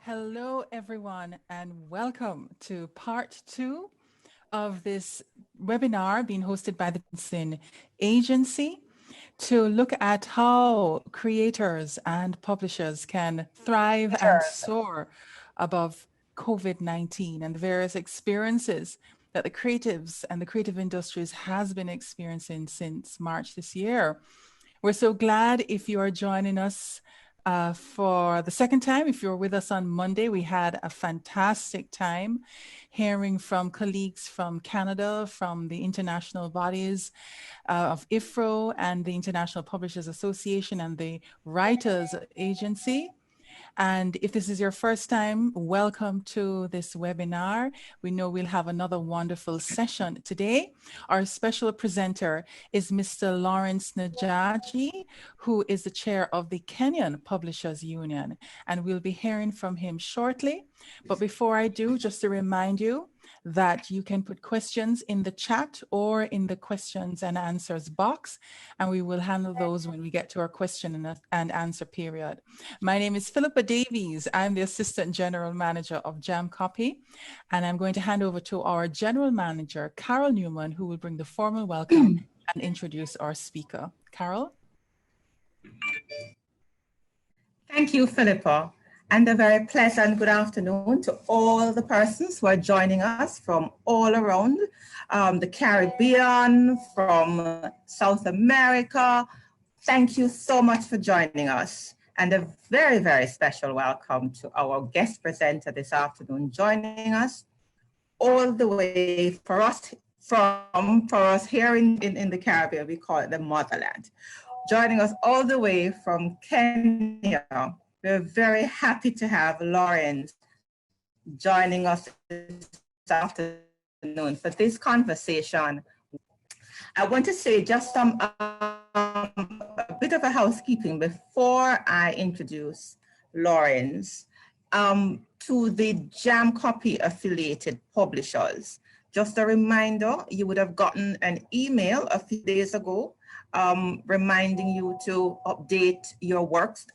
Hello, everyone, and welcome to part 2 of this webinar being hosted by the Licensing Agency to look at how creators and publishers can thrive and soar above COVID-19 and the various experiences that the creatives and the creative industries has been experiencing since March this year. We're so glad if you are joining us for the second time. If you were with us on Monday, we had a fantastic time hearing from colleagues from Canada, from the international bodies of IFRO and the International Publishers Association and the Writers Agency. And if this is your first time, welcome to this webinar. We know we'll have another wonderful session today. Our special presenter is Mr. Lawrence Najaji, who is the chair of the Kenyan Publishers Union, and we'll be hearing from him shortly. But before I do, just to remind you that you can put questions in the chat or in the questions and answers box, and we will handle those when we get to our question and answer period. My name is Philippa Davies. I'm the Assistant General Manager of JAMCOPY, and I'm going to hand over to our General Manager, Carol Newman, who will bring the formal welcome and introduce our speaker. Carol? Thank you, Philippa. And a very pleasant good afternoon to all the persons who are joining us from all around the Caribbean, from South America. Thank you so much for joining us. And a very, very special welcome to our guest presenter this afternoon, joining us all the way for us here in the Caribbean. We call it the motherland. Joining us all the way from Kenya. We're very happy to have Lawrence joining us this afternoon for this conversation. I want to say just a bit of a housekeeping before I introduce Lawrence to the JAMCOPY affiliated publishers. Just a reminder, you would have gotten an email a few days ago reminding you to update your works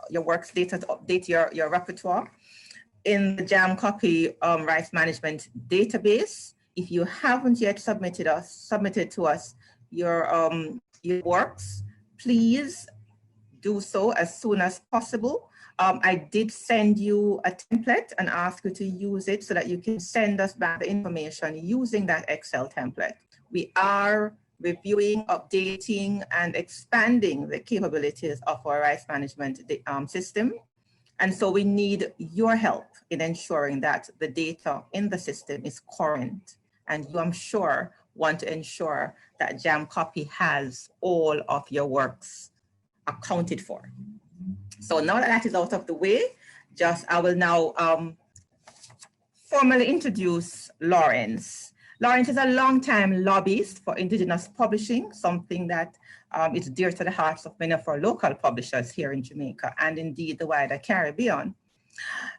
data, to update your repertoire in the JAMCOPY rights management database. If you haven't yet submitted to us your works, please do so as soon as possible. I did send you a template and ask you to use it so that you can send us back the information using that Excel template. We are reviewing, updating, and expanding the capabilities of our rights management system. And so we need your help in ensuring that the data in the system is current. And you, I'm sure, want to ensure that JAMCOPY has all of your works accounted for. So now that is out of the way, I will now formally introduce Lawrence. Lawrence is a longtime lobbyist for Indigenous publishing, something that is dear to the hearts of many of our local publishers here in Jamaica and indeed the wider Caribbean.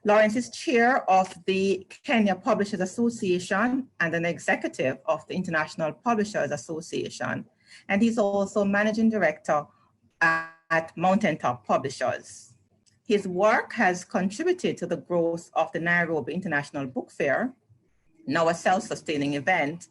Lawrence is chair of the Kenya Publishers Association and an executive of the International Publishers Association. And he's also managing director at Mountaintop Publishers. His work has contributed to the growth of the Nairobi International Book Fair, now a self-sustaining event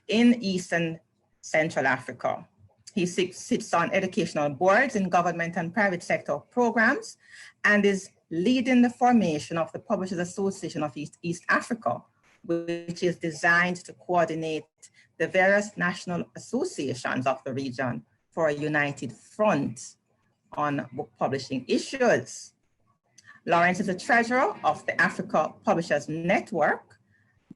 in Eastern Central Africa. He sits on educational boards in government and private sector programs and is leading the formation of the Publishers Association of East Africa, which is designed to coordinate the various national associations of the region for a united front on book publishing issues. Lawrence is the treasurer of the Africa Publishers Network,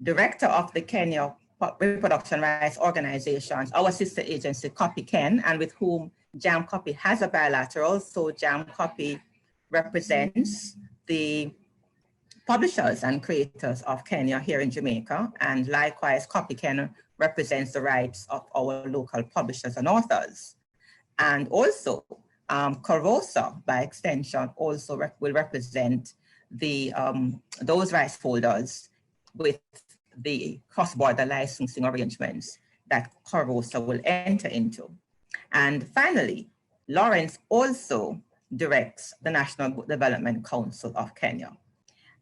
director of the Kenya Reproduction Rights Organizations, our sister agency, CopyKen, and with whom JAMCOPY has a bilateral. So JAMCOPY represents the publishers and creators of Kenya here in Jamaica, and likewise CopyKen represents the rights of our local publishers and authors. And also COROSA, by extension, also will represent the those rights holders with the cross-border licensing arrangements that COROSA will enter into. And finally, Lawrence also directs the National Book Development Council of Kenya.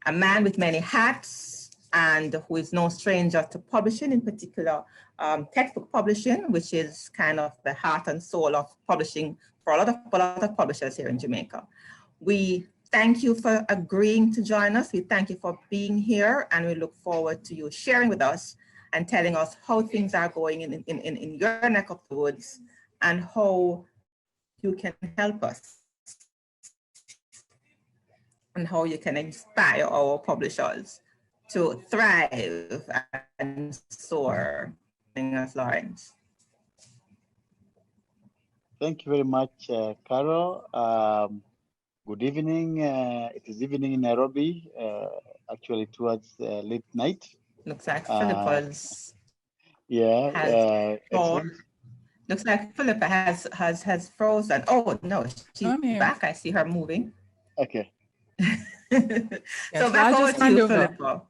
a man with many hats and who is no stranger to publishing, in particular textbook publishing, which is kind of the heart and soul of publishing for a lot of publishers here in Jamaica. We thank you for agreeing to join us. We thank you for being here, and we look forward to you sharing with us and telling us how things are going in your neck of the woods and how you can help us and how you can inspire our publishers to thrive and soar. Thanks, Lawrence. Thank you very much, Carol. Good evening. It is evening in Nairobi, actually towards late night. Looks like Philippa's excellent. Looks like Philippa has frozen. Oh no, she's back. I see her moving. Okay. So back over to you, Philippa.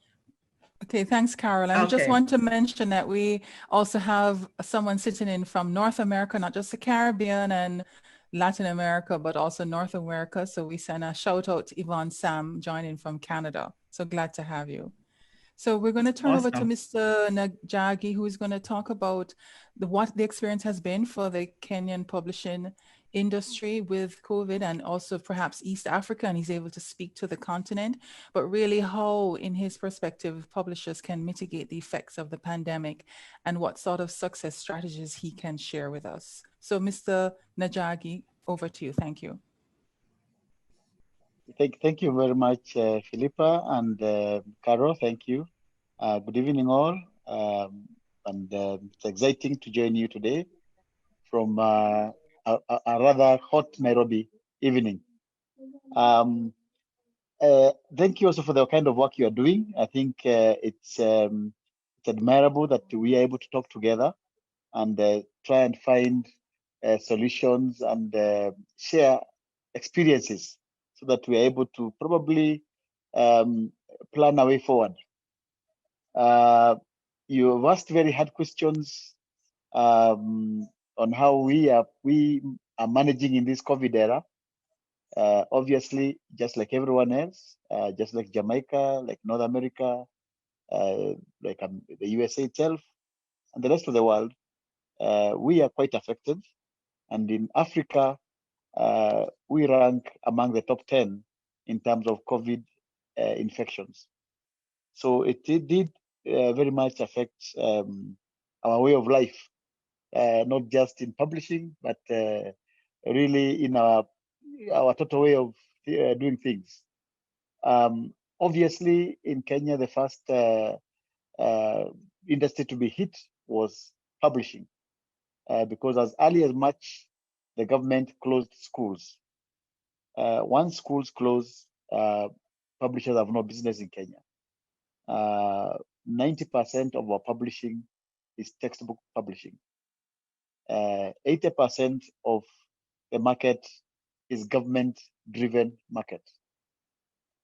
Okay, thanks, Carol. I just want to mention that we also have someone sitting in from North America, not just the Caribbean and Latin America, but also North America. So we send a shout out to Yvonne Sam joining from Canada. So glad to have you. So we're going to turn over to Mr. Najagi, who is going to talk about what the experience has been for the Kenyan publishing industry with COVID and also perhaps East Africa, and he's able to speak to the continent, but really how, in his perspective, publishers can mitigate the effects of the pandemic and what sort of success strategies he can share with us. So Mr. Najagi, over to you. Thank you. Thank you very much, Philippa and Carol. Thank you. Good evening, all. It's exciting to join you today from a rather hot Nairobi evening. Thank you also for the kind of work you are doing. I think it's admirable that we are able to talk together and try and find solutions and share experiences so that we are able to probably plan our way forward. You have asked very hard questions on how we are managing in this COVID era. Obviously, just like everyone else, just like Jamaica, like North America, like the USA itself, and the rest of the world, we are quite affected. And in Africa, we rank among the top 10 in terms of COVID infections. So it did very much affect our way of life, not just in publishing, but really in our total way of doing things. Obviously, in Kenya, the first industry to be hit was publishing, because as early as March, the government closed schools. Once schools close, publishers have no business in Kenya. 90% of our publishing is textbook publishing. 80% of the market is government-driven market.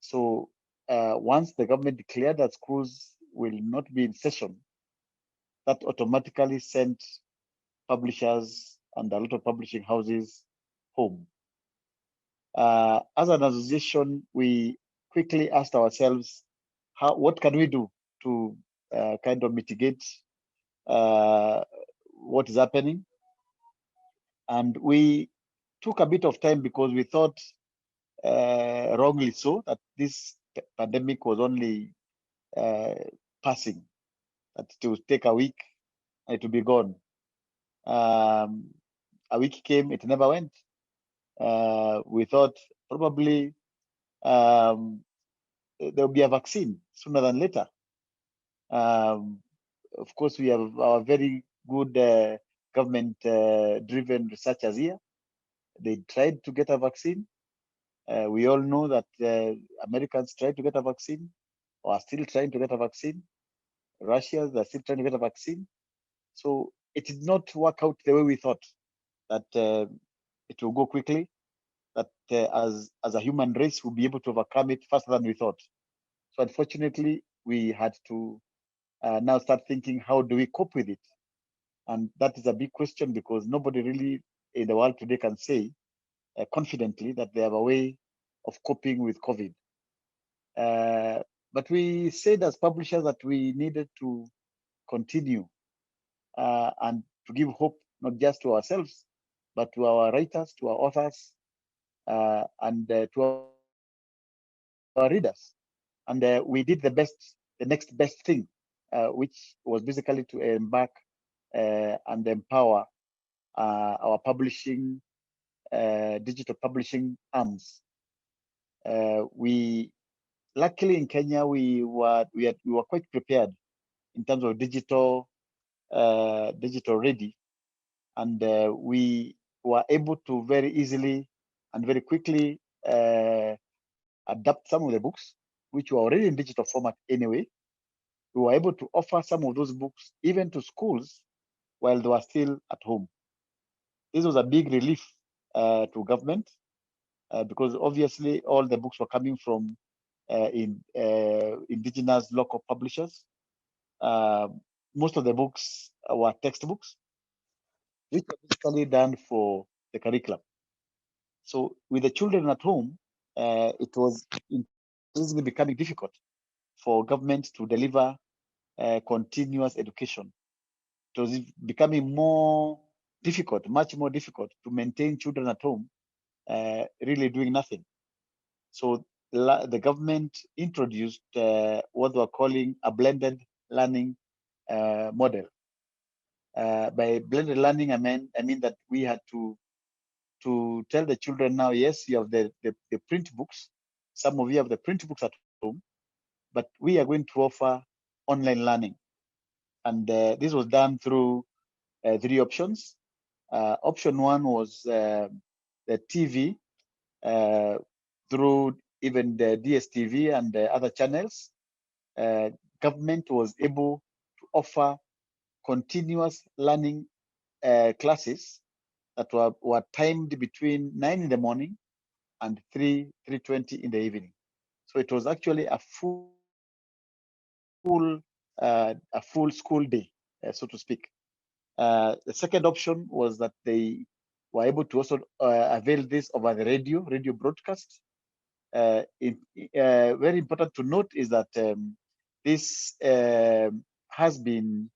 So once the government declared that schools will not be in session, that automatically sent publishers and a lot of publishing houses home. As an association, we quickly asked ourselves, what can we do to kind of mitigate what is happening? And we took a bit of time because we thought, wrongly so, that this pandemic was only passing, that it would take a week and it would be gone. A week came, it never went. We thought probably there will be a vaccine sooner than later. Of course, we have our very good government-driven researchers here. They tried to get a vaccine. We all know that Americans tried to get a vaccine, or are still trying to get a vaccine. Russians are still trying to get a vaccine. So it did not work out the way we thought, that it will go quickly, that as a human race, we'll be able to overcome it faster than we thought. So unfortunately, we had to now start thinking, how do we cope with it? And that is a big question, because nobody really in the world today can say confidently that they have a way of coping with COVID. But we said as publishers that we needed to continue and to give hope not just to ourselves, but to our writers, to our authors, and to our readers. And we did the next best thing, which was basically to embark and empower our publishing, digital publishing arms. We luckily in Kenya we were quite prepared in terms of digital ready, and we were able to very easily and very quickly adapt some of the books which were already in digital format anyway. We were able to offer some of those books even to schools while they were still at home. This was a big relief to government because obviously all the books were coming from indigenous local publishers. Most of the books were textbooks, which were basically done for the curriculum. So with the children at home, it was increasingly becoming difficult for government to deliver continuous education. It was becoming more difficult, much more difficult to maintain children at home really doing nothing. So the government introduced what they were calling a blended learning model. By blended learning, I mean that we had to tell the children now, yes, you have the print books. Some of you have the print books at home, but we are going to offer online learning. And this was done through 3 options. Option 1 was the TV, through even the DSTV and the other channels. Government was able to offer continuous learning classes that were timed between 9 in the morning and 3:20 in the evening. So it was actually a full school day, so to speak. The second option was that they were able to also avail this over the radio broadcast. Very important to note is that this has been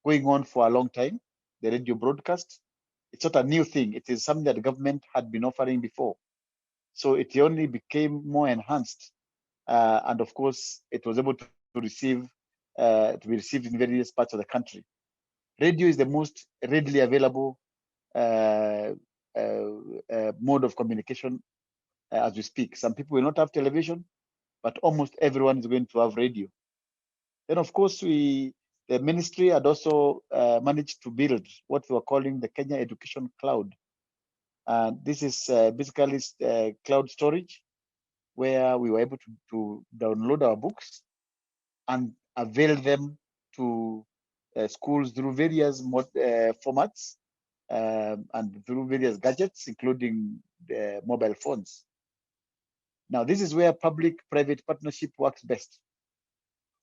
going on for a long time, the radio broadcast. It's not a new thing. It is something that the government had been offering before. So it only became more enhanced. And of course, it was able to be received in various parts of the country. Radio is the most readily available mode of communication as we speak. Some people will not have television, but almost everyone is going to have radio. Then, of course, the ministry had also managed to build what we were calling the Kenya Education Cloud. This is basically cloud storage, where we were able to download our books and avail them to schools through various formats and through various gadgets, including the mobile phones. Now, this is where public-private partnership works best.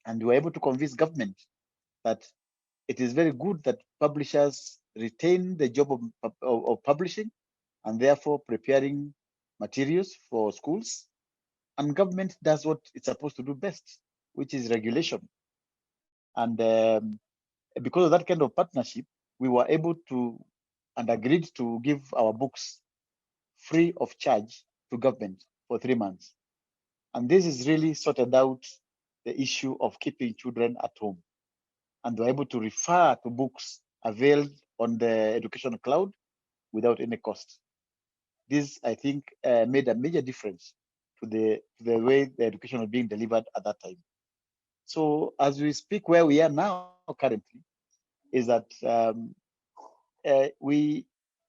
And we were able to convince government that it is very good that publishers retain the job of publishing and therefore preparing materials for schools. And government does what it's supposed to do best, which is regulation. And because of that kind of partnership, we were able to and agreed to give our books free of charge to government for 3 months. And this is really sorted out the issue of keeping children at home. And we're able to refer to books availed on the education cloud without any cost. This, I think, made a major difference to the way the education was being delivered at that time. So as we speak, where we are now currently is that we,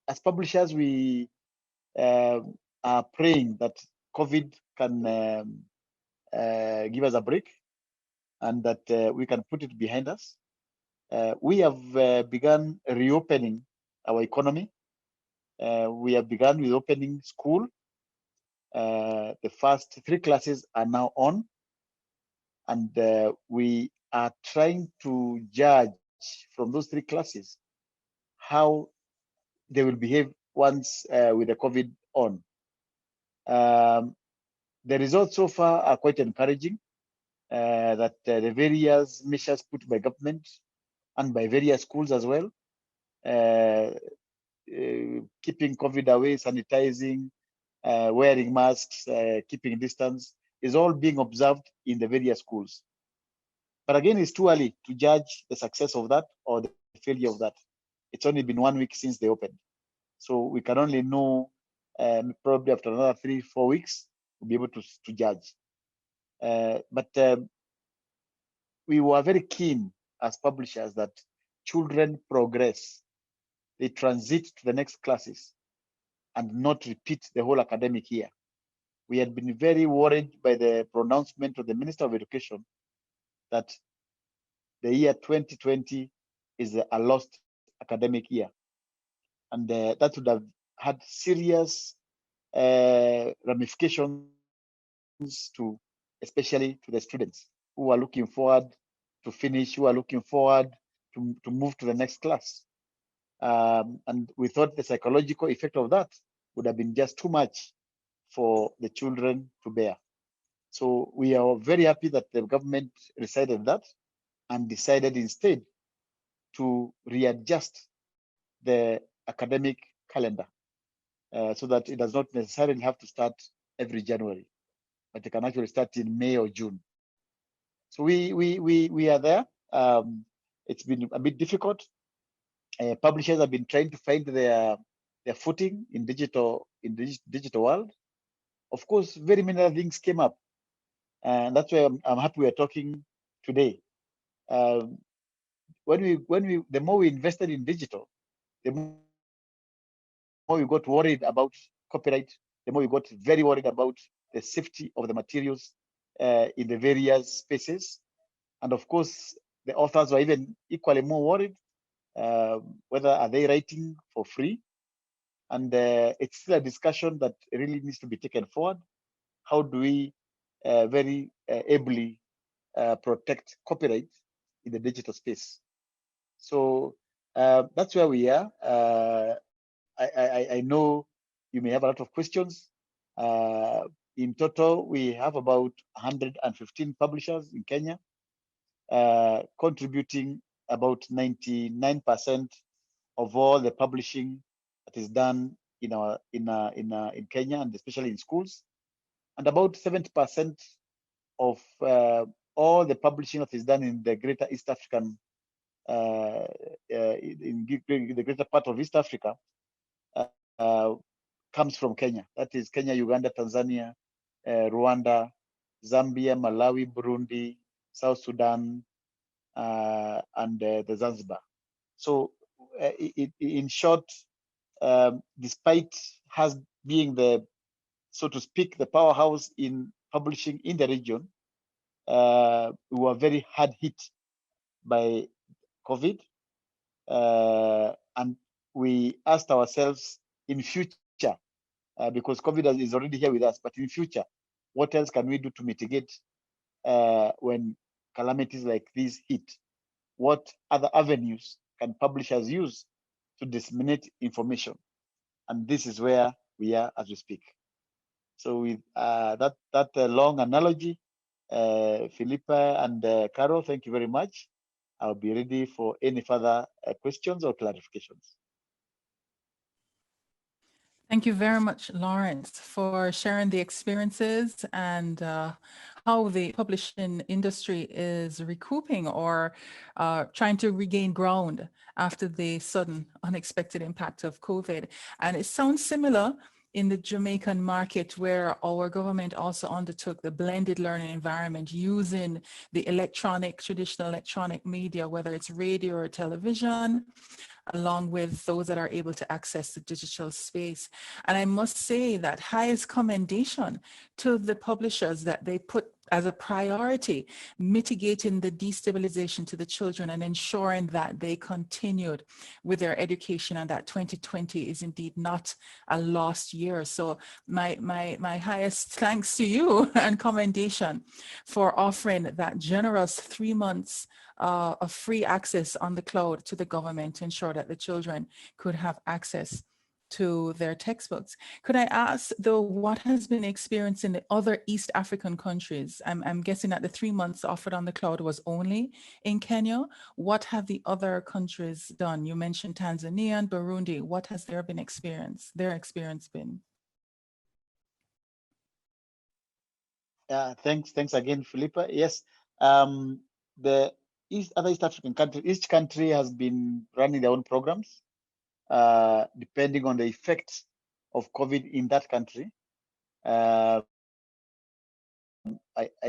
as publishers, we are praying that COVID can give us a break and that we can put it behind us. We have begun reopening our economy. We have begun with opening school. The first 3 classes are now on, and we are trying to judge from those 3 classes how they will behave once with the COVID on. The results so far are quite encouraging, that the various measures put by government and by various schools as well, keeping COVID away, sanitizing, wearing masks, keeping distance, is all being observed in the various schools. But again, it's too early to judge the success of that or the failure of that. It's only been 1 week since they opened. So we can only know probably after another 3-4 weeks, we'll be able to judge. But we were very keen as publishers that children progress, they transit to the next classes and not repeat the whole academic year. We had been very worried by the pronouncement of the Minister of Education that the year 2020 is a lost academic year. And that would have had serious ramifications to, especially to the students who are looking forward to finish, who are looking forward to move to the next class. And we thought the psychological effect of that would have been just too much for the children to bear. So we are very happy that the government decided that and decided instead to readjust the academic calendar so that it does not necessarily have to start every January, but it can actually start in May or June. So we are there. It's been a bit difficult. Publishers have been trying to find their footing in digital world. Of course, very many other things came up, and that's why I'm happy we're talking today. The more we invested in digital, the more we got worried about copyright, the more we got very worried about the safety of the materials in the various spaces. And of course, the authors were even equally more worried, whether are they writing for free? And it's still a discussion that really needs to be taken forward. How do we very ably protect copyright in the digital space? So that's where we are. I know you may have a lot of questions. In total, we have about 115 publishers in Kenya, contributing about 99% of all the publishing that is done in Kenya, and especially in schools, and about 70% of all the publishing that is done in the greater East African, in the greater part of East Africa, comes from Kenya. That is Kenya, Uganda, Tanzania, Rwanda, Zambia, Malawi, Burundi, South Sudan, and the Zanzibar. So in short, despite us being the, so to speak, the powerhouse in publishing in the region, we were very hard hit by COVID. And we asked ourselves, in future, because COVID is already here with us, but in future, what else can we do to mitigate when calamities like these hit? What other avenues can publishers use to disseminate information? And this is where we are as we speak. So with that long analogy, Philippa and Carol, thank you very much. I'll be ready for any further questions or clarifications. Thank you very much, Lawrence, for sharing the experiences and how the publishing industry is recouping or trying to regain ground after the sudden unexpected impact of COVID. And it sounds similar in the Jamaican market, where our government also undertook the blended learning environment using the traditional electronic media, whether it's radio or television, along with those that are able to access the digital space. And I must say that highest commendation to the publishers that they put as a priority, mitigating the destabilization to the children and ensuring that they continued with their education, and that 2020 is indeed not a lost year. So my highest thanks to you and commendation for offering that generous 3 months of free access on the cloud to the government to ensure that the children could have access to their textbooks. Could I ask, though, what has been experienced in the other East African countries? I'm guessing that the 3 months offered on the cloud was only in Kenya. What have the other countries done? You mentioned Tanzania and Burundi. What has their experience been? Thanks again, Philippa. Yes, the other East African countries, each country has been running their own programs, depending on the effects of COVID in that country. I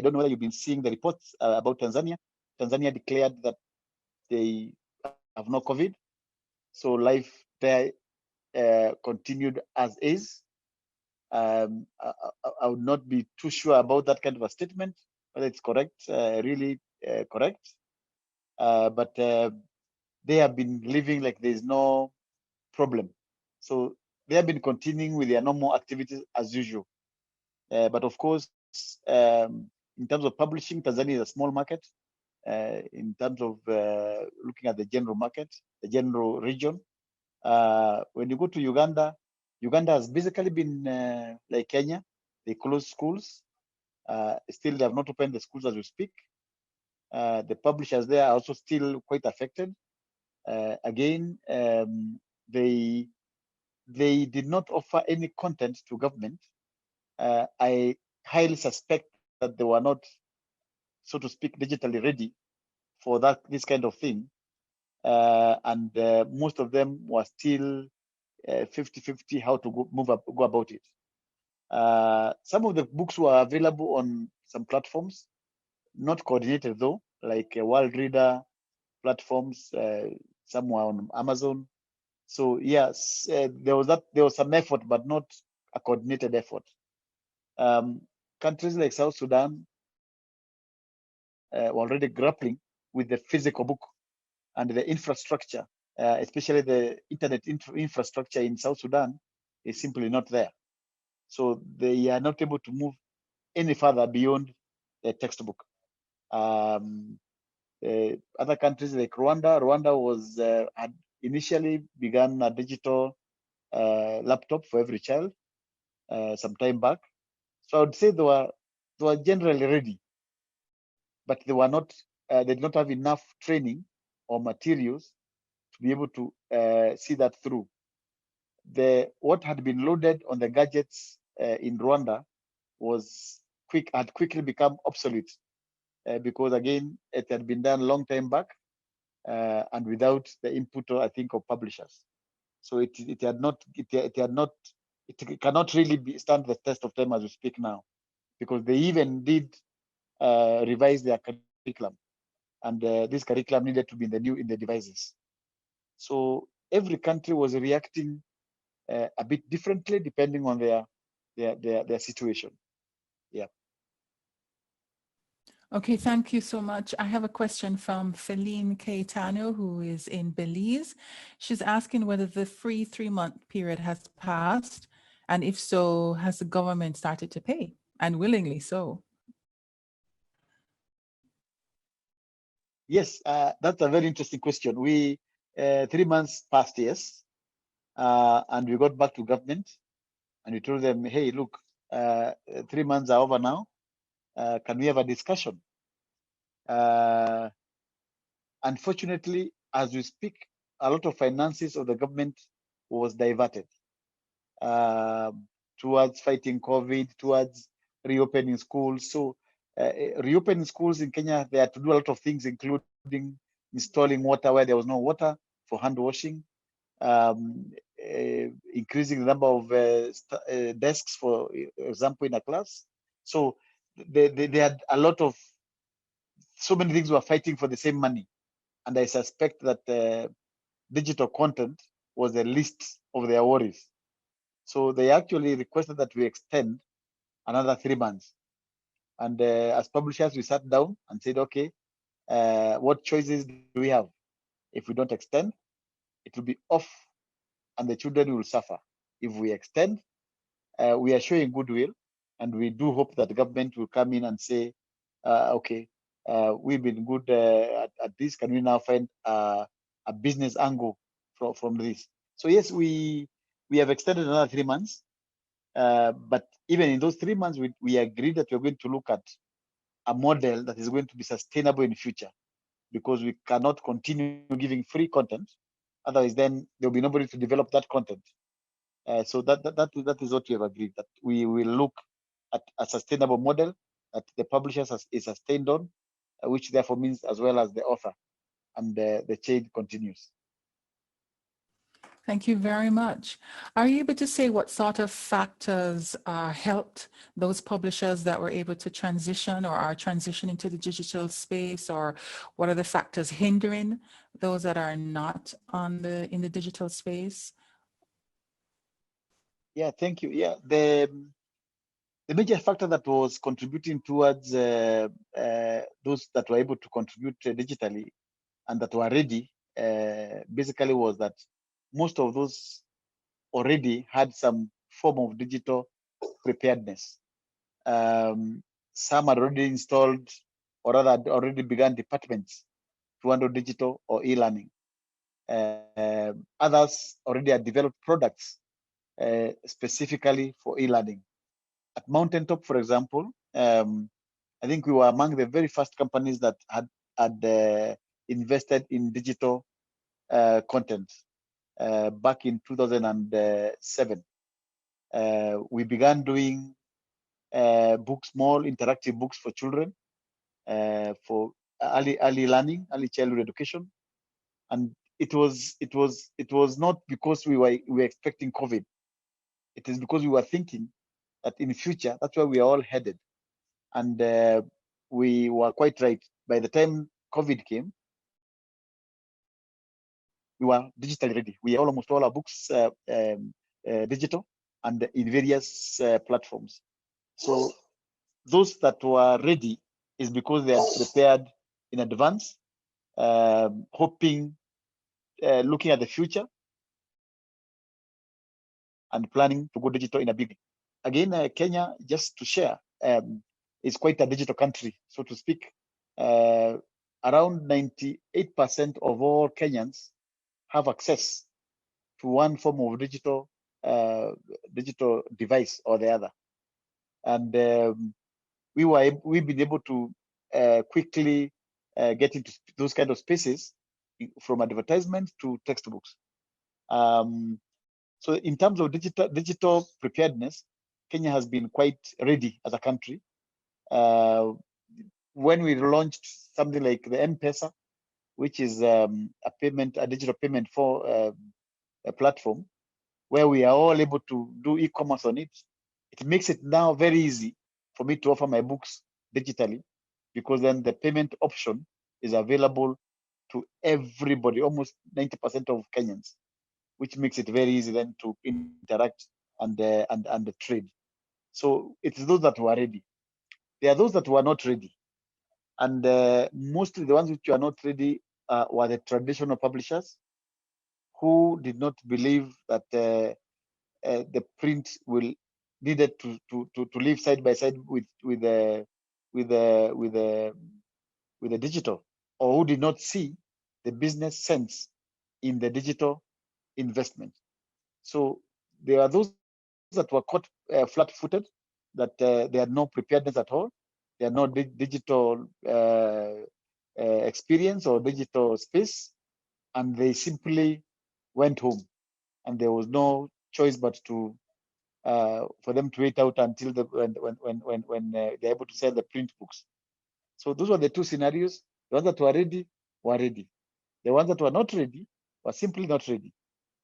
don't know whether you've been seeing the reports about Tanzania. Tanzania declared that they have no COVID, so life there continued as is. I would not be too sure about that kind of a statement, whether it's correct, really correct. But they have been living like there's no problem. So they have been continuing with their normal activities as usual. But of course, in terms of publishing, Tanzania is a small market. In terms of looking at the general market, the general region, when you go to Uganda, Uganda has basically been like Kenya. They closed schools. Still, they have not opened the schools as we speak. The publishers there are also still quite affected. Again, they did not offer any content to government. I highly suspect that they were not, so to speak, digitally ready for this kind of thing. And most of them were still 50-50 how to go about it. Some of the books were available on some platforms, not coordinated though, like World Reader platforms. Some were on Amazon. So yes, there was some effort, but not a coordinated effort. Countries like South Sudan were already grappling with the physical book and the infrastructure, especially the internet infrastructure in South Sudan is simply not there. So they are not able to move any further beyond the textbook. Other countries like Rwanda was had initially begun a digital laptop for every child some time back. So I would say they were generally ready, but they were not. They did not have enough training or materials to be able to see that through. What had been loaded on the gadgets in Rwanda had quickly become obsolete because again it had been done a long time back and without the input, I think, of publishers. So it cannot really stand the test of time as we speak now, because they even did revise their curriculum, and this curriculum needed to be in the devices. So every country was reacting a bit differently depending on their situation. Yeah. Okay, thank you so much. I have a question from Feline Caetano, who is in Belize. She's asking whether the free 3-month period has passed, and if so, has the government started to pay, and willingly so? Yes, that's a very interesting question. 3 months passed, yes, and we got back to government, and we told them, hey, look, 3 months are over now. Can we have a discussion? Unfortunately, as we speak, a lot of finances of the government was diverted towards fighting COVID, towards reopening schools. So reopening schools in Kenya, they had to do a lot of things, including installing water where there was no water for hand washing, increasing the number of desks, for example, in a class. So they had a lot of, so many things were fighting for the same money. And I suspect that digital content was the least of their worries. So they actually requested that we extend another 3 months. And as publishers, we sat down and said, okay, what choices do we have? If we don't extend, it will be off and the children will suffer. If we extend, we are showing goodwill, and we do hope that the government will come in and say, okay, we've been good at this. Can we now find a business angle from this? So yes, we we have extended another 3 months. But even in those 3 months, we agreed that we're going to look at a model that is going to be sustainable in the future, because we cannot continue giving free content. Otherwise, then there'll be nobody to develop that content. So that is what we have agreed, that we will look at a sustainable model that the publisher is sustained on, which therefore means as well as the author, and the chain continues. Thank you very much. Are you able to say what sort of factors helped those publishers that were able to transition or are transitioning to the digital space, or what are the factors hindering those that are not in the digital space? Yeah, thank you. Yeah, the major factor that was contributing towards those that were able to contribute digitally and that were ready, basically was that most of those already had some form of digital preparedness. Some had already installed, or rather had already begun departments to handle digital or e-learning. Others already had developed products specifically for e-learning. At Mountaintop, for example, I think we were among the very first companies that had invested in digital content back in 2007. We began doing books, small interactive books for children, for early learning, early childhood education, and it was not because we were expecting COVID. It is because we were thinking that in the future, that's where we are all headed. And we were quite right. By the time COVID came, we were digitally ready. We are almost all our books digital and in various platforms. So those that were ready is because they are prepared in advance, hoping, looking at the future, and planning to go digital in a big way. Again, Kenya, just to share, is quite a digital country, so to speak. Around 98% of all Kenyans have access to one form of digital device or the other, and we've been able to quickly get into those kind of spaces, from advertisement to textbooks. So in terms of digital preparedness, Kenya has been quite ready as a country. When we launched something like the M-Pesa, which is a digital payment for a platform, where we are all able to do e-commerce on it, it makes it now very easy for me to offer my books digitally, because then the payment option is available to everybody, almost 90% of Kenyans, which makes it very easy then to interact and trade. So it's those that were ready. There are those that were not ready. And mostly the ones which were not ready were the traditional publishers, who did not believe that the print needed to live side by side with the digital, or who did not see the business sense in the digital investment. So there are those that were caught flat-footed, that they had no preparedness at all. They had no digital experience or digital space, and they simply went home, and there was no choice but to for them to wait out until when they're able to sell the print books. So those were the two scenarios. The ones that were ready were ready. The ones that were not ready were simply not ready.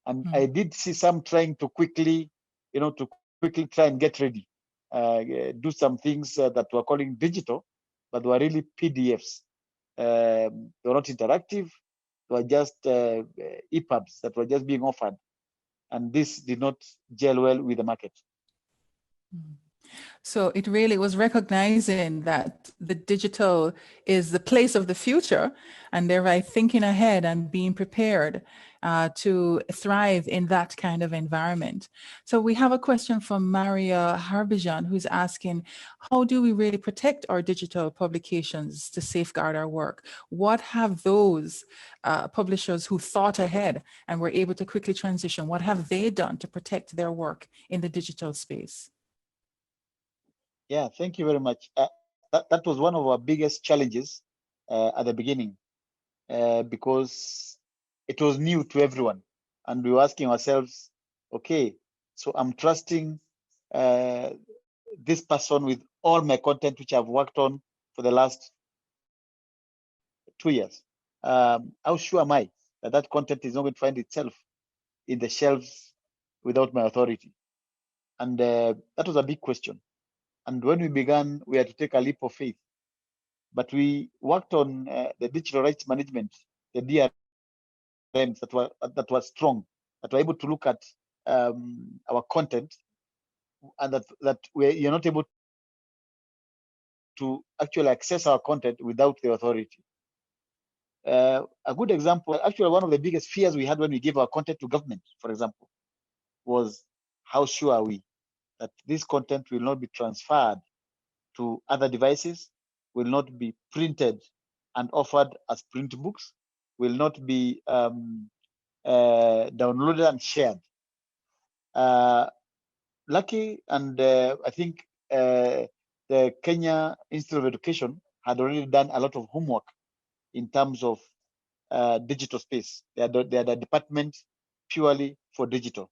And I did see some trying to quickly try and get ready, do some things that were calling digital, but were really PDFs. They were not interactive. They were just EPUBs that were just being offered. And this did not gel well with the market. So it really was recognizing that the digital is the place of the future, and thereby thinking ahead and being prepared to thrive in that kind of environment. So we have a question from Maria Harbijan, who's asking, how do we really protect our digital publications to safeguard our work? What have those publishers who thought ahead and were able to quickly transition, what have they done to protect their work in the digital space? Yeah, thank you very much. That was one of our biggest challenges at the beginning, because it was new to everyone. And we were asking ourselves, okay, so I'm trusting this person with all my content, which I've worked on for the last 2 years. How sure am I that that content is not going to find itself in the shelves without my authority? And that was a big question. And when we began, we had to take a leap of faith. But we worked on the digital rights management, the DRMs that were strong, that were able to look at our content, and that you're not able to actually access our content without the authority. A good example, actually one of the biggest fears we had when we gave our content to government, for example, was how sure are we that this content will not be transferred to other devices, will not be printed and offered as print books, will not be downloaded and shared. Lucky, and I think the Kenya Institute of Education had already done a lot of homework in terms of digital space. They had a department purely for digital.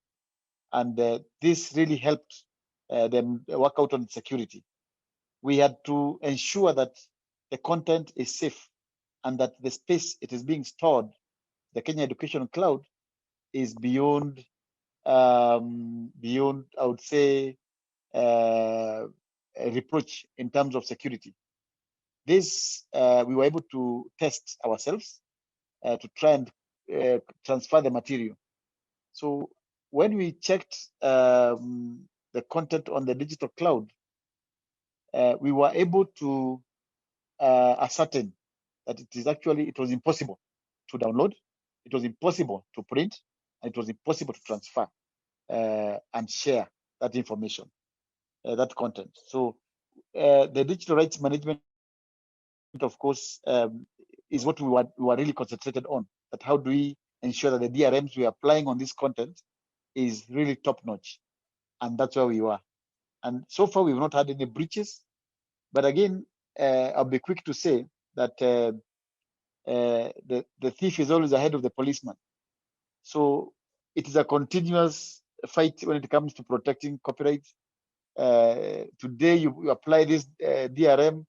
And this really helped them work out on security. We had to ensure that the content is safe and that the space it is being stored, the Kenya Education Cloud, is beyond, I would say, reproach in terms of security. This, we were able to test ourselves to try and transfer the material. So when we checked the content on the digital cloud, we were able to ascertain that it was impossible to download, it was impossible to print, and it was impossible to transfer and share that information, that content. So the digital rights management, of course, is what we were really concentrated on. That how do we ensure that the DRMs we are applying on this content is really top notch, and that's where we were. And so far, we've not had any breaches. But again, I'll be quick to say that the thief is always ahead of the policeman. So it is a continuous fight when it comes to protecting copyright. Today, you apply this DRM,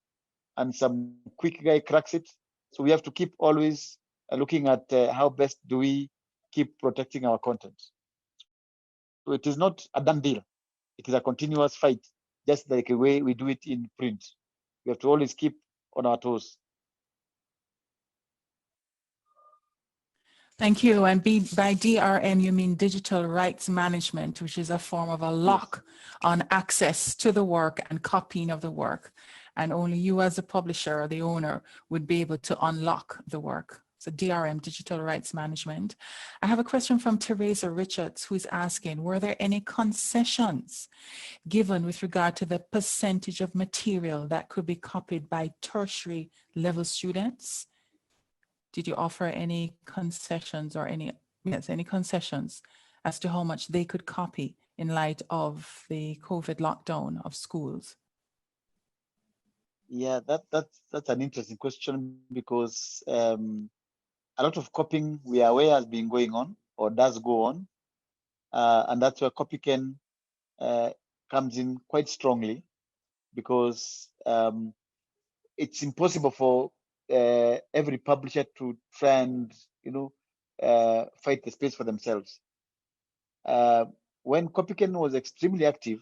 and some quick guy cracks it. So we have to keep always looking at how best do we keep protecting our content. So it is not a done deal. It is a continuous fight, just like the way we do it in print. We have to always keep on our toes. Thank you. And by DRM, you mean digital rights management, which is a form of a lock on access to the work and copying of the work. And only you as a publisher or the owner would be able to unlock the work. So DRM, digital rights management. I have a question from Teresa Richards, who's asking, were there any concessions given with regard to the percentage of material that could be copied by tertiary level students? Did you offer any concessions or any concessions as to how much they could copy in light of the COVID lockdown of schools? Yeah, that's an interesting question, because a lot of copying we are aware has been going on or does go on, and that's where CopyCan comes in quite strongly, because it's impossible for every publisher to try and fight the space for themselves. When CopyCan was extremely active,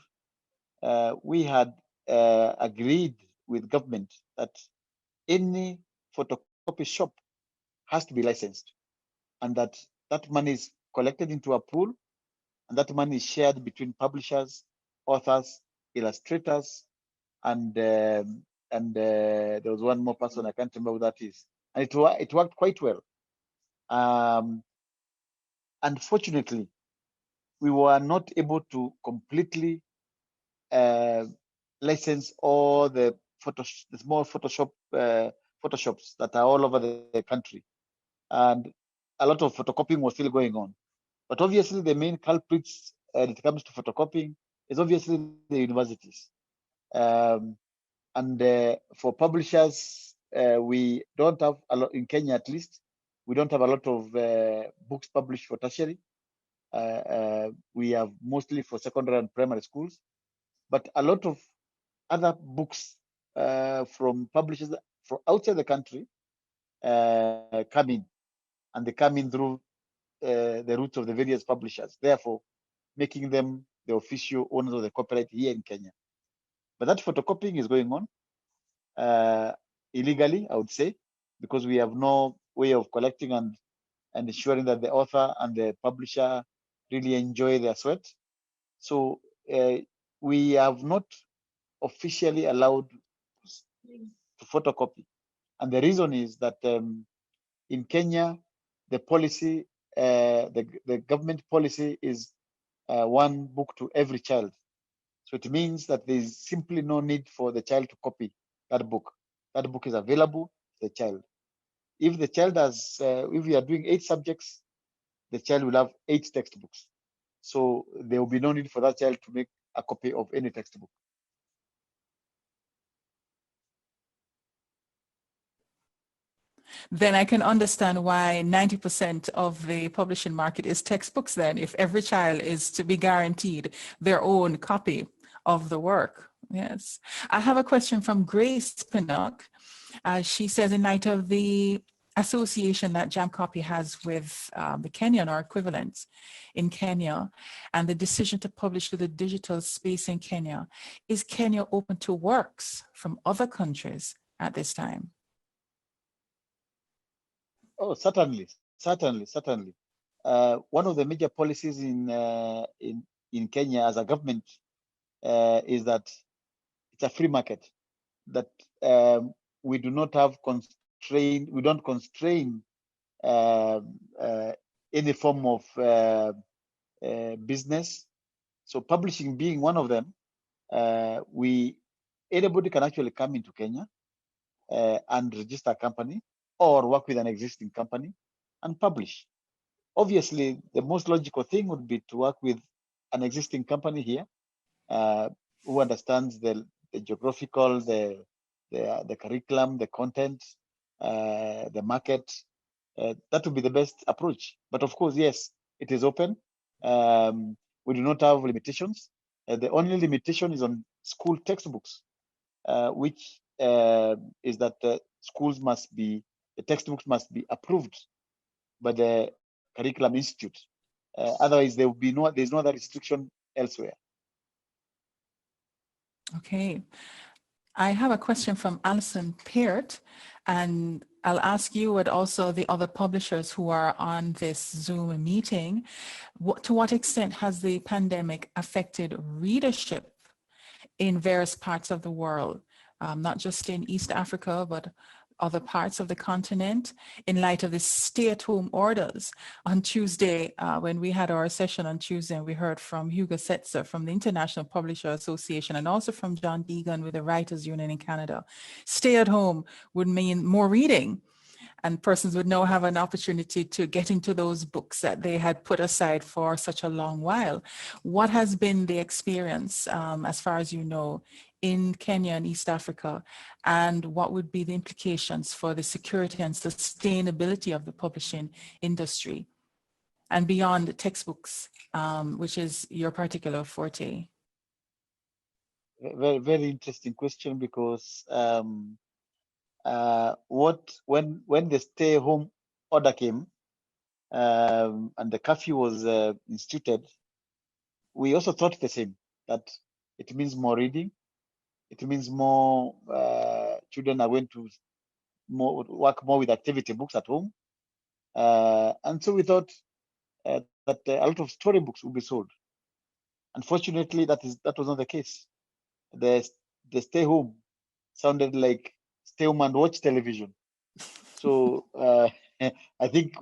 we had agreed with government that any photocopy shop has to be licensed, and that money is collected into a pool, and that money is shared between publishers, authors, illustrators, and there was one more person, I can't remember who that is. And it worked quite well. unfortunately, we were not able to completely license all the small Photoshops that are all over the country. And a lot of photocopying was still going on. But obviously, the main culprits when it comes to photocopying is obviously the universities. And for publishers, we don't have a lot in Kenya, at least. We don't have a lot of books published for tertiary. We have mostly for secondary and primary schools, but a lot of other books from publishers from outside the country come in, and they come in through the routes of the various publishers, therefore making them the official owners of the copyright here in Kenya. But that photocopying is going on illegally, I would say, because we have no way of collecting and ensuring that the author and the publisher really enjoy their sweat. So we have not officially allowed to photocopy. And the reason is that in Kenya, the policy, the government policy is one book to every child. So it means that there is simply no need for the child to copy that book. That book is available to the child. If the child has, if we are doing 8 subjects, the child will have 8 textbooks. So there will be no need for that child to make a copy of any textbook. Then I can understand why 90% of the publishing market is textbooks then, if every child is to be guaranteed their own copy of the work. Yes. I have a question from Grace Pinnock. She says, in light of the association that JAMCOPY has with the Kenyan or equivalents in Kenya and the decision to publish to the digital space in Kenya, is Kenya open to works from other countries at this time? Oh, certainly. One of the major policies in Kenya as a government is that it's a free market. That we do not have constraint. We don't constrain any form of business. So publishing being one of them, anybody can actually come into Kenya and register a company or work with an existing company and publish. Obviously, the most logical thing would be to work with an existing company here who understands the geographical, the curriculum, the content, the market. That would be the best approach. But of course, yes, it is open. We do not have limitations. The only limitation is on school textbooks, which is that the textbooks must be approved by the Curriculum Institute. Otherwise, there's no other restriction elsewhere. Okay. I have a question from Alison Peart, and I'll ask you and also the other publishers who are on this Zoom meeting, to what extent has the pandemic affected readership in various parts of the world, not just in East Africa, but other parts of the continent, in light of the stay-at-home orders? On Tuesday, when we had our session on Tuesday, we heard from Hugo Setzer from the International Publisher Association and also from John Deegan with the Writers Union in Canada. Stay-at-home would mean more reading, and persons would now have an opportunity to get into those books that they had put aside for such a long while. What has been the experience, as far as you know, in Kenya and East Africa, and what would be the implications for the security and sustainability of the publishing industry and beyond textbooks, which is your particular forte? Very, very interesting question, because when the stay-home order came and the curfew was instituted, we also thought the same, that it means more reading. It means more children are going to work more with activity books at home. And so we thought that a lot of storybooks would be sold. Unfortunately, that was not the case. The stay home sounded like stay home and watch television. So I think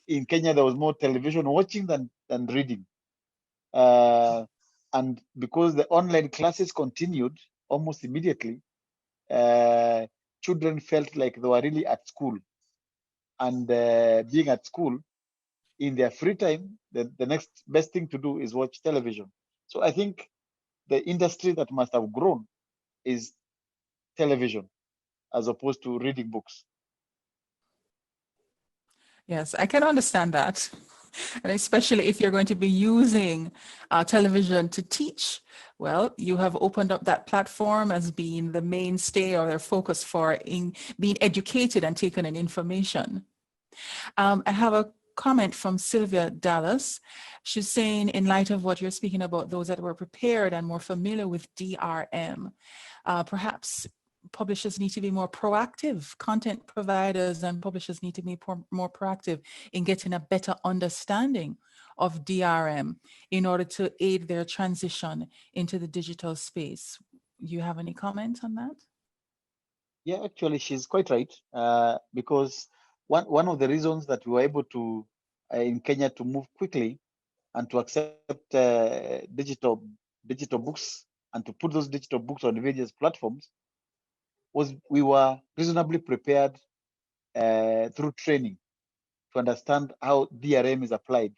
in Kenya there was more television watching than reading. And because the online classes continued almost immediately, children felt like they were really at school. And being at school, in their free time, the next best thing to do is watch television. So I think the industry that must have grown is television as opposed to reading books. Yes, I can understand that. And especially if you're going to be using television to teach, well, you have opened up that platform as being the mainstay or their focus for being educated and taking in information. I have a comment from Sylvia Dallas. She's saying, in light of what you're speaking about, those that were prepared and more familiar with DRM, perhaps publishers need to be more proactive. Content providers and publishers need to be more proactive in getting a better understanding of DRM in order to aid their transition into the digital space. You have any comment on that? Yeah, actually, she's quite right. Because one of the reasons that we were able to in Kenya to move quickly and to accept digital books and to put those digital books on various platforms was we were reasonably prepared through training to understand how DRM is applied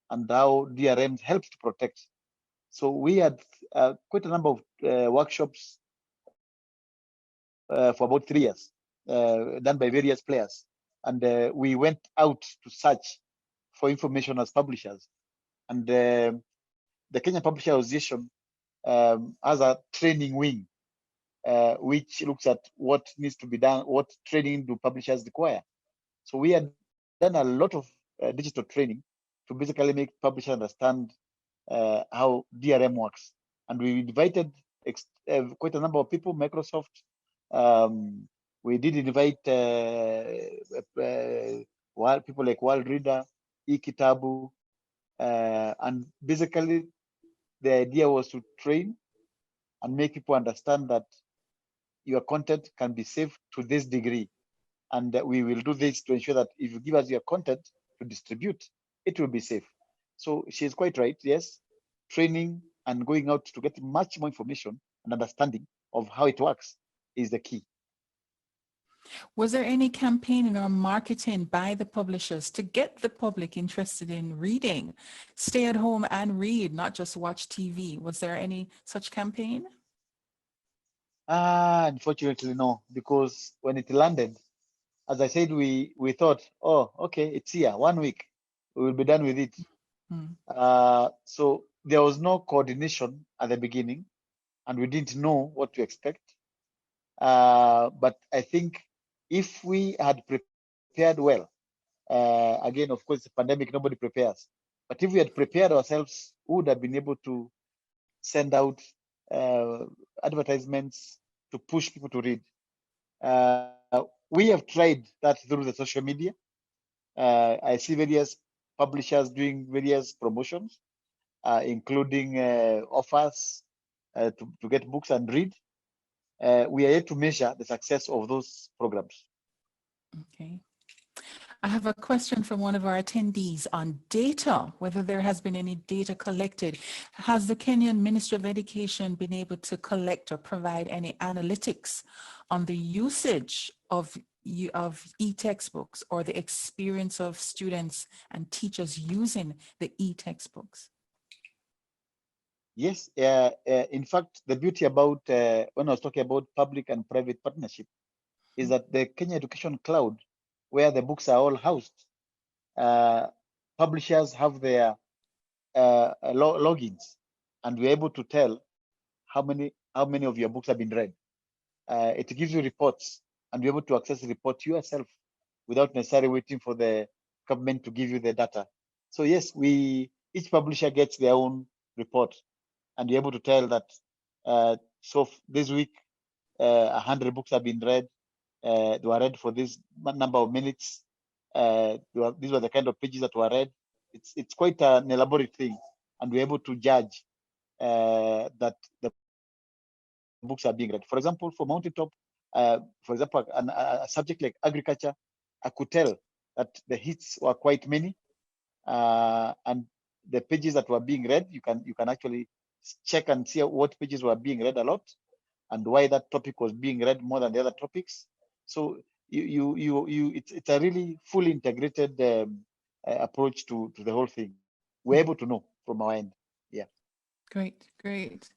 and how DRM helps to protect. So we had quite a number of workshops for about 3 years, done by various players. And we went out to search for information as publishers. And the Kenya Publisher Association has a training wing, which looks at what needs to be done, what training do publishers require. So we had done a lot of digital training to basically make publishers understand how DRM works. And we invited quite a number of people, Microsoft. We did invite people like World Reader, eKitabu, and basically the idea was to train and make people understand that your content can be safe to this degree. And we will do this to ensure that if you give us your content to distribute, it will be safe. So she's quite right. Yes, training and going out to get much more information and understanding of how it works is the key. Was there any campaigning or marketing by the publishers to get the public interested in reading? Stay at home and read, not just watch TV. Was there any such campaign? Unfortunately, no, because when it landed, as I said, we thought, oh, okay, it's here, 1 week, we will be done with it. So there was no coordination at the beginning, and we didn't know what to expect. But I think if we had prepared well, again, of course, the pandemic, nobody prepares. But if we had prepared ourselves, we would have been able to send out advertisements to push people to read. We have tried that through the social media. I see various publishers doing various promotions, including offers to get books and read. We are yet to measure the success of those programs. Okay. I have a question from one of our attendees on data, whether there has been any data collected. Has the Kenyan Ministry of Education been able to collect or provide any analytics on the usage of e-textbooks or the experience of students and teachers using the e-textbooks? Yes, in fact, the beauty about when I was talking about public and private partnership is that the Kenya Education Cloud, where the books are all housed, publishers have their logins, and we're able to tell how many of your books have been read. It gives you reports, and you're able to access the report yourself without necessarily waiting for the government to give you the data. So yes, each publisher gets their own report, and you're able to tell that so this week 100 books have been read. They were read for this number of minutes. These were the kind of pages that were read. It's quite an elaborate thing, and we're able to judge that the books are being read. For example, for Mountaintop, for example, a subject like agriculture, I could tell that the hits were quite many, and the pages that were being read, you can actually check and see what pages were being read a lot, and why that topic was being read more than the other topics. So it's a really fully integrated approach to the whole thing. We're able to know from our end. Yeah. Great, great.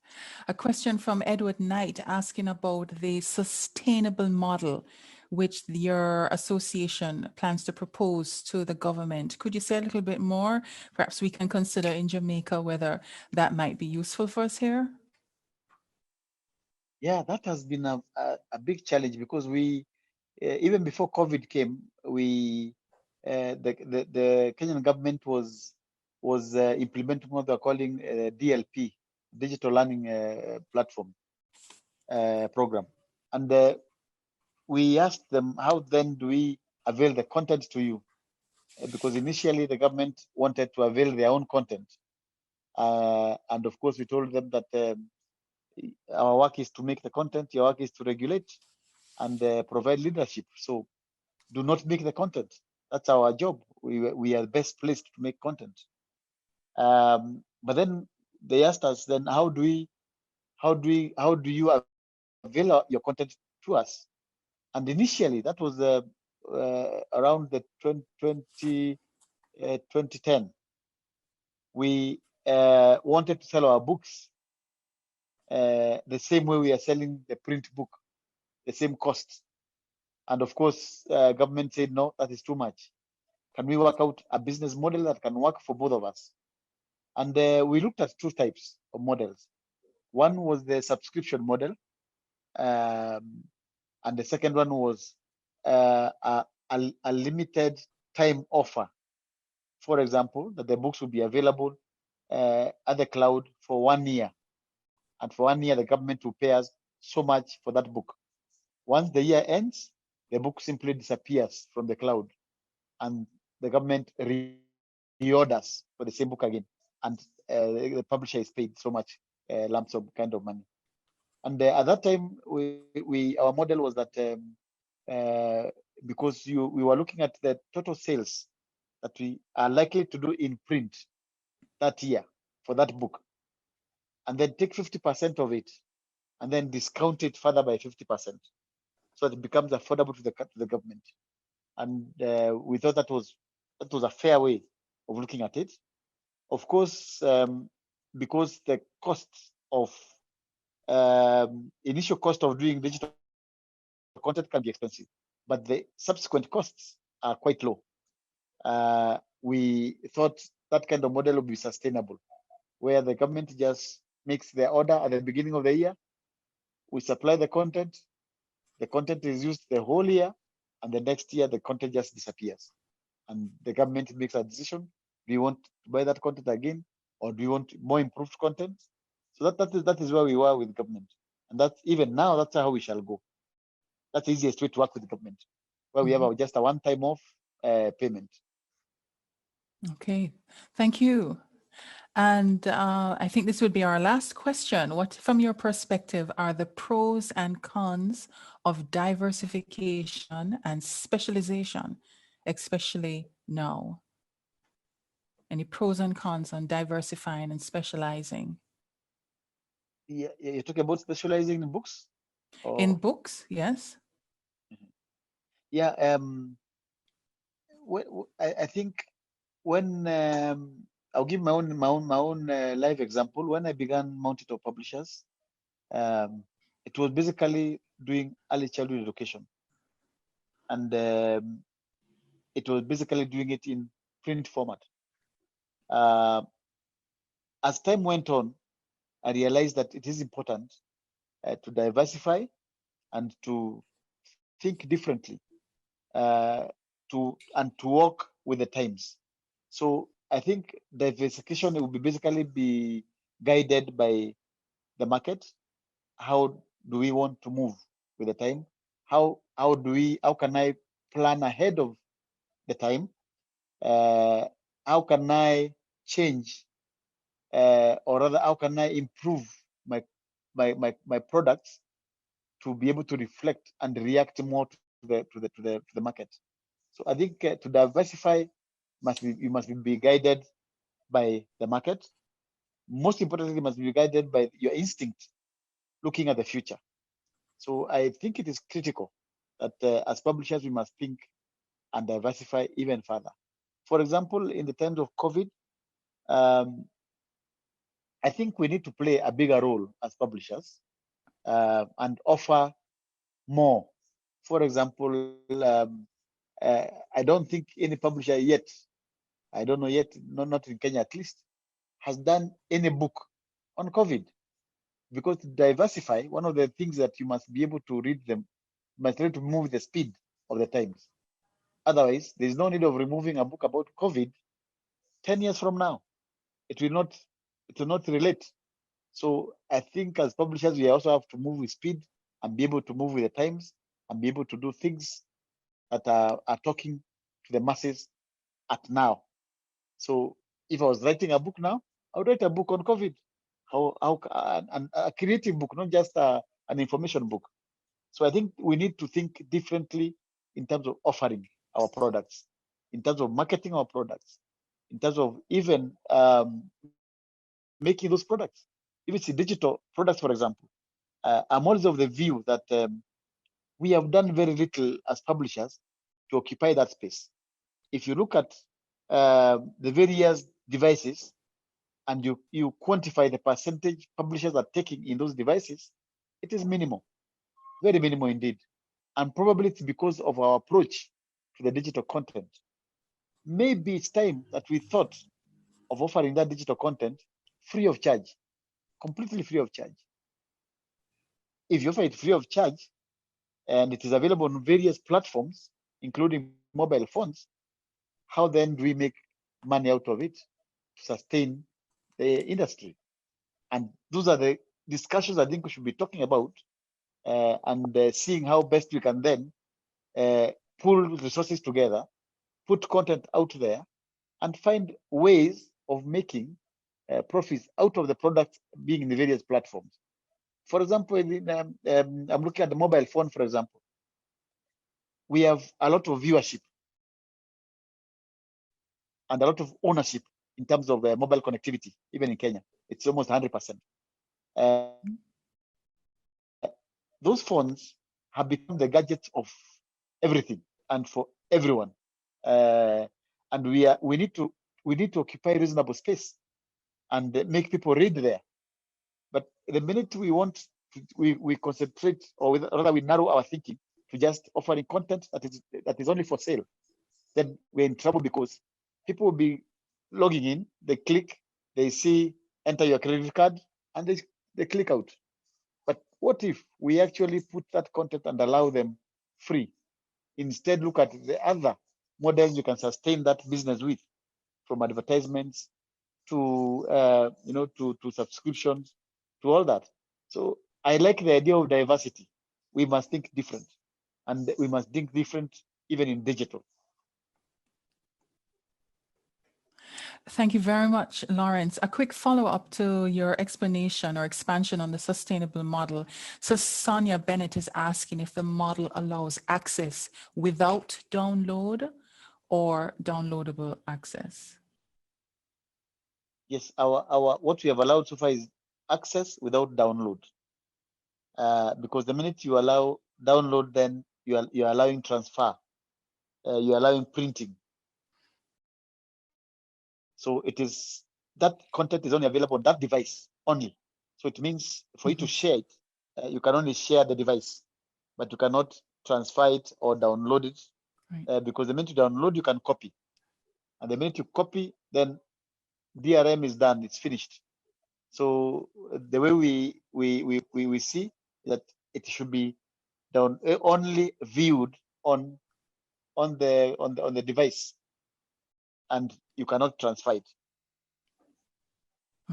A question from Edward Knight asking about the sustainable model which your association plans to propose to the government. Could you say a little bit more? Perhaps we can consider in Jamaica whether that might be useful for us here. Yeah, that has been a big challenge, because we even before COVID came, we the Kenyan government was implementing what they're calling DLP, digital learning platform program, and we asked them, how then do we avail the content to you? Because initially the government wanted to avail their own content, and of course we told them that our work is to make the content, your work is to regulate and provide leadership. So do not make the content. That's our job. We are best placed to make content. But then they asked us, then how do you avail your content to us? And initially, that was around the 2010. We wanted to sell our books the same way we are selling the print book, the same costs. And of course, government said, no, that is too much. Can we work out a business model that can work for both of us? And we looked at two types of models. One was the subscription model, and the second one was a limited time offer. For example, that the books will be available at the cloud for 1 year. And for 1 year, the government will pay us so much for that book. Once the year ends, the book simply disappears from the cloud, and the government reorders for the same book again, and the publisher is paid so much lump sum kind of money. And at that time, our model was that because we were looking at the total sales that we are likely to do in print that year for that book, and then take 50% of it, and then discount it further by 50%, so that it becomes affordable to the government. And we thought that was a fair way of looking at it. Of course, because the cost of initial cost of doing digital content can be expensive, but the subsequent costs are quite low. We thought that kind of model would be sustainable, where the government just makes the order at the beginning of the year, we supply the content is used the whole year, and the next year the content just disappears. And the government makes a decision: do you want to buy that content again, or do you want more improved content? So that is where we were with government. And that's even now, that's how we shall go. That's the easiest way to work with government, where we have just a one-time off payment. Okay, thank you. And I think this would be our last question. What, from your perspective, are the pros and cons of diversification and specialization, especially now? Any pros and cons on diversifying and specializing? Yeah, you're talking about specializing in books? Or? In books, yes. Yeah, I think when I'll give my own live example. When I began Untitled Publishers, it was basically doing early childhood education, and it was basically doing it in print format. As time went on, I realized that it is important to diversify and to think differently, to work with the times. So I think diversification will basically be guided by the market. How do we want to move with the time? How can I plan ahead of the time? How can I change, or rather, how can I improve my products to be able to reflect and react more to the market? So I think to diversify, you must be guided by the market. Most importantly, must be guided by your instinct, looking at the future. So I think it is critical that as publishers, we must think and diversify even further. For example, in the times of COVID, I think we need to play a bigger role as publishers and offer more. For example, I don't think any publisher yet, I don't know yet, not in Kenya at least, has done any book on COVID. Because to diversify, one of the things that you must be able to read them, must try to move the speed of the times. Otherwise, there's no need of removing a book about COVID 10 years from now. It will not relate. So I think as publishers, we also have to move with speed and be able to move with the times and be able to do things that are talking to the masses at now. So if I was writing a book now, I would write a book on COVID, and a creative book, not just an information book. So I think we need to think differently in terms of offering our products, in terms of marketing our products, in terms of even making those products. If it's digital products, for example, I'm always of the view that we have done very little as publishers to occupy that space. If you look at the various devices and you quantify the percentage publishers are taking in those devices, it is minimal, very minimal indeed. And probably it's because of our approach to the digital content. Maybe it's time that we thought of offering that digital content free of charge, completely free of charge. If you offer it free of charge and it is available on various platforms, including mobile phones, how then do we make money out of it to sustain the industry? And those are the discussions I think we should be talking about and seeing how best we can then pull resources together, put content out there, and find ways of making profits out of the product being in the various platforms. For example, I'm looking at the mobile phone, for example. We have a lot of viewership and a lot of ownership in terms of mobile connectivity, even in Kenya. It's almost 100%. Those phones have become the gadgets of everything and for everyone. And we need to occupy reasonable space and make people read there. But the minute we concentrate, or rather we narrow our thinking to just offering content that is only for sale, then we're in trouble, because people will be logging in, they click, they see, enter your credit card, and they click out. But what if we actually put that content and allow them free? Instead, look at the other models you can sustain that business with, from advertisements to to subscriptions, to all that. So I like the idea of diversity. We must think different, and we must think different even in digital. Thank you very much, Lawrence. A quick follow-up to your explanation or expansion on the sustainable model. So Sonia Bennett is asking if the model allows access without download or downloadable access. Yes, our what we have allowed so far is access without download. Because the minute you allow download, then you're allowing transfer, you're allowing printing. So it is, that content is only available on that device only. So it means for you to share it, you can only share the device, but you cannot transfer it or download it, right. Because the minute you download, you can copy, and the minute you copy, then DRM is done, it's finished. So the way we see that it should be only viewed on the device, and you cannot transfer it.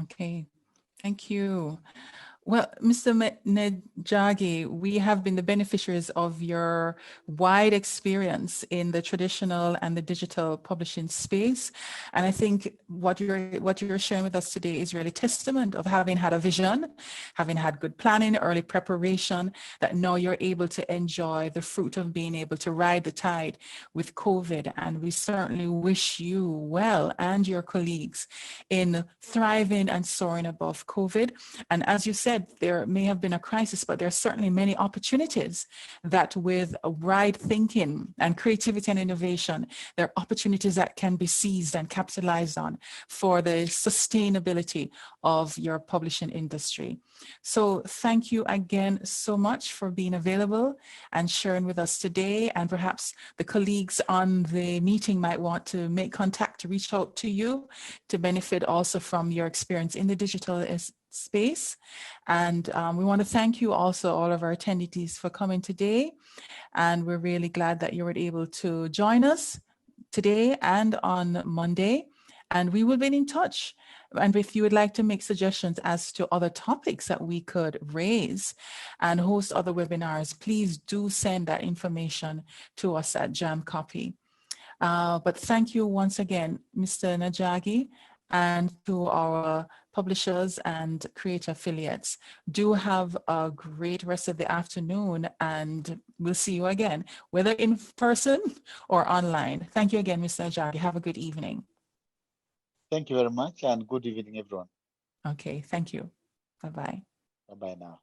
Okay, thank you. Well, Mr. Nejagi, we have been the beneficiaries of your wide experience in the traditional and the digital publishing space. And I think what you're sharing with us today is really testament of having had a vision, having had good planning, early preparation, that now you're able to enjoy the fruit of being able to ride the tide with COVID. And we certainly wish you well and your colleagues in thriving and soaring above COVID. And as you said, there may have been a crisis, but there are certainly many opportunities that with right thinking and creativity and innovation, there are opportunities that can be seized and capitalized on for the sustainability of your publishing industry. So thank you again so much for being available and sharing with us today. And perhaps the colleagues on the meeting might want to make contact to reach out to you to benefit also from your experience in the digital space. And we want to thank you also, all of our attendees, for coming today. And we're really glad that you were able to join us today and on Monday. And we will be in touch. And if you would like to make suggestions as to other topics that we could raise and host other webinars, please do send that information to us at JAMCOPY. But thank you once again, Mr. Nejagi, and to our publishers and creator affiliates. Do have a great rest of the afternoon, and we'll see you again, whether in person or online. Thank you again, Mr. Nejagi. Have a good evening. Thank you very much, and good evening, everyone. Okay, thank you. Bye-bye. Bye-bye now.